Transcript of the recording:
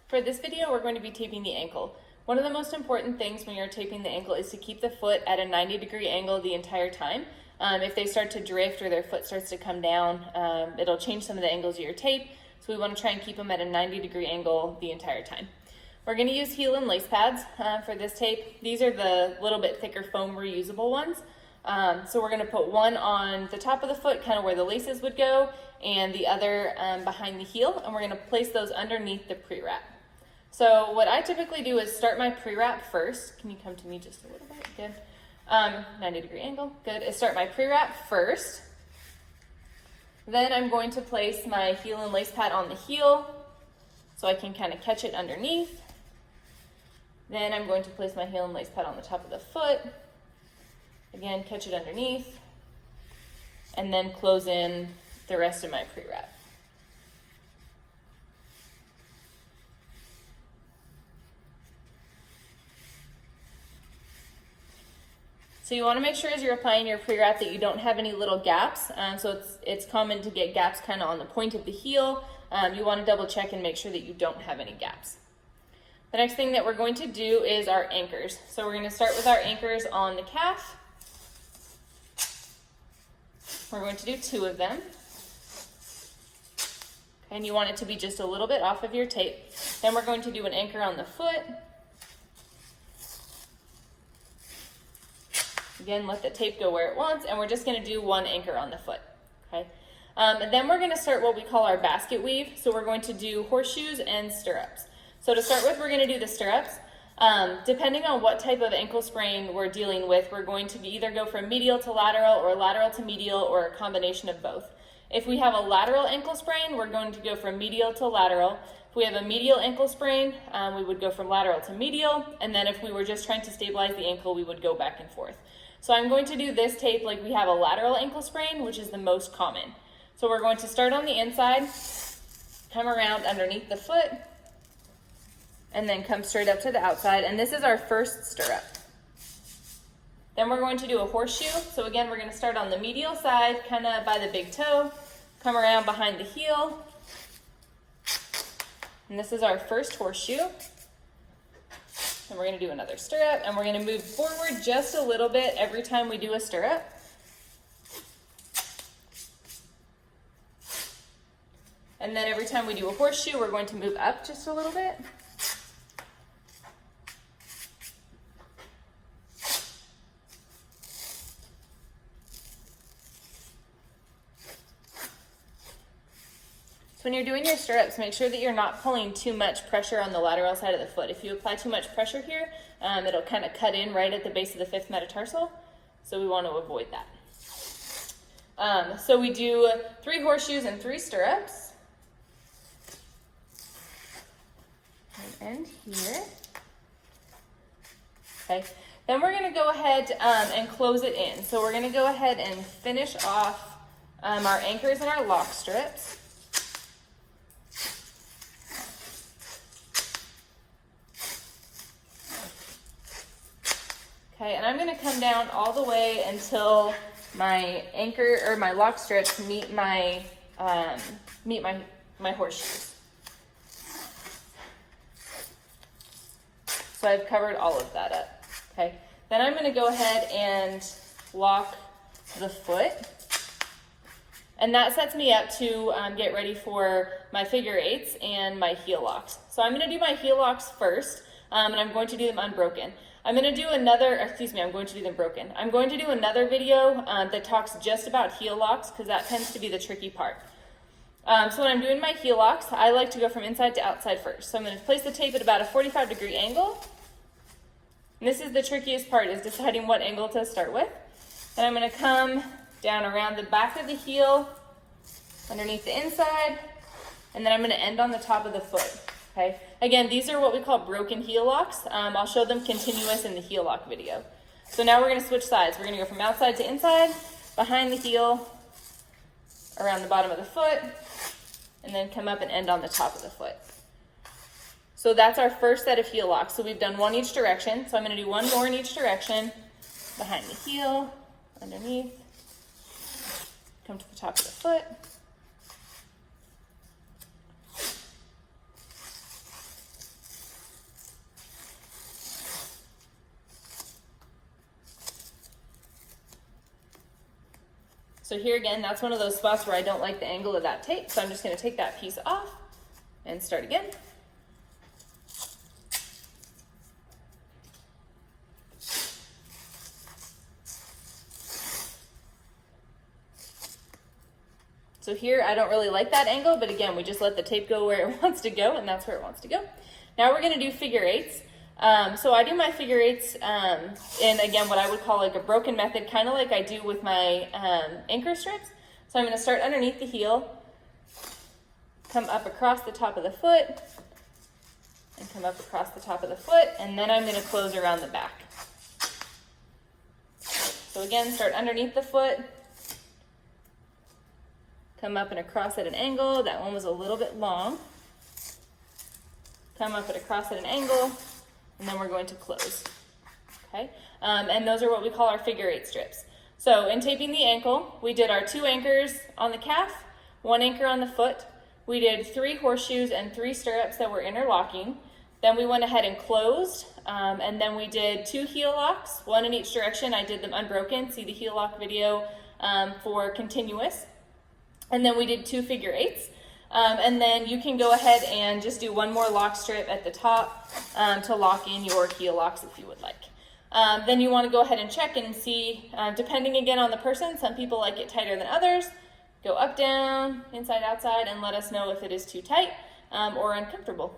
For this video, we're going to be taping the ankle. One of the most important things when you're taping the ankle is to keep the foot at a 90-degree angle the entire time. If they start to drift or their foot starts to come down, it'll change some of the angles of your tape. So we want to try and keep them at a 90-degree angle the entire time. We're going to use heel and lace pads for this tape. These are the little bit thicker foam reusable ones. So we're going to put one on the top of the foot, kind of where the laces would go, and the other behind the heel, and we're going to place those underneath the pre-wrap. So what I typically do is start my pre-wrap first. Can you come to me just a little bit? Good. 90-degree angle. Good. I start my pre-wrap first. Then I'm going to place my heel and lace pad on the heel so I can kind of catch it underneath. Then I'm going to place my heel and lace pad on the top of the foot. Again, catch it underneath. And then close in the rest of my pre-wrap. So you want to make sure as you're applying your pre-wrap that you don't have any little gaps. So it's common to get gaps kind of on the point of the heel. You want to double check and make sure that you don't have any gaps. The next thing that we're going to do is our anchors. So we're going to start with our anchors on the calf. We're going to do 2 of them. And you want it to be just a little bit off of your tape. Then we're going to do an anchor on the foot. Again, let the tape go where it wants, and we're just going to do 1 anchor on the foot. Okay. And then we're going to start what we call our basket weave. So we're going to do horseshoes and stirrups. So to start with, we're going to do the stirrups. Depending on what type of ankle sprain we're dealing with, we're going to either go from medial to lateral or lateral to medial or a combination of both. If we have a lateral ankle sprain, we're going to go from medial to lateral. If we have a medial ankle sprain, we would go from lateral to medial. And then if we were just trying to stabilize the ankle, we would go back and forth. So I'm going to do this tape like we have a lateral ankle sprain, which is the most common. So we're going to start on the inside, come around underneath the foot, and then come straight up to the outside. And this is our first stirrup. Then we're going to do a horseshoe. So again, we're going to start on the medial side, kind of by the big toe, come around behind the heel. And this is our first horseshoe. And we're going to do another stirrup, and we're going to move forward just a little bit every time we do a stirrup. And then every time we do a horseshoe, we're going to move up just a little bit. When you're doing your stirrups, make sure that you're not pulling too much pressure on the lateral side of the foot. If you apply too much pressure here, it'll kind of cut in right at the base of the 5th metatarsal. So we want to avoid that. So we do 3 horseshoes and 3 stirrups. And end here. Okay. Then we're going to go ahead and close it in. So we're going to go ahead and finish off our anchors and our lock strips. Okay, and I'm going to come down all the way until my anchor or my lock strips meet my horseshoes. So I've covered all of that up. Okay, then I'm going to go ahead and lock the foot, and that sets me up to get ready for my figure 8s and my heel locks. So I'm going to do my heel locks first, and I'm going to do them unbroken. I'm going to do them broken. I'm going to do another video that talks just about heel locks because that tends to be the tricky part. So when I'm doing my heel locks, I like to go from inside to outside first. So I'm going to place the tape at about a 45-degree angle. And this is the trickiest part, is deciding what angle to start with. And I'm going to come down around the back of the heel, underneath the inside, and then I'm going to end on the top of the foot. Okay. Again, these are what we call broken heel locks. I'll show them continuous in the heel lock video. So now we're going to switch sides. We're going to go from outside to inside, behind the heel, around the bottom of the foot, and then come up and end on the top of the foot. So that's our first set of heel locks. So we've done 1 each direction. So I'm going to do 1 more in each direction, behind the heel, underneath, come to the top of the foot, So here again, that's one of those spots where I don't like the angle of that tape, so I'm just gonna take that piece off and start again. So here, I don't really like that angle, but again, we just let the tape go where it wants to go, and that's where it wants to go. Now we're gonna do figure eights. So I do my figure eights in, again, what I would call like a broken method, kind of like I do with my anchor strips. So I'm gonna start underneath the heel, come up across the top of the foot, and come up across the top of the foot, and then I'm gonna close around the back. So again, start underneath the foot, come up and across at an angle. That one was a little bit long. Come up and across at an angle, and then we're going to close, okay? And those are what we call our figure eight strips. So in taping the ankle, we did our 2 anchors on the calf, 1 anchor on the foot. We did 3 horseshoes and 3 stirrups that were interlocking. Then we went ahead and closed, and then we did 2 heel locks, 1 in each direction. I did them unbroken. See the heel lock video for continuous. And then we did 2 figure eights. And then you can go ahead and just do 1 more lock strip at the top to lock in your heel locks if you would like. Then you want to go ahead and check and see, depending again on the person, some people like it tighter than others. Go up, down, inside, outside, and let us know if it is too tight or uncomfortable.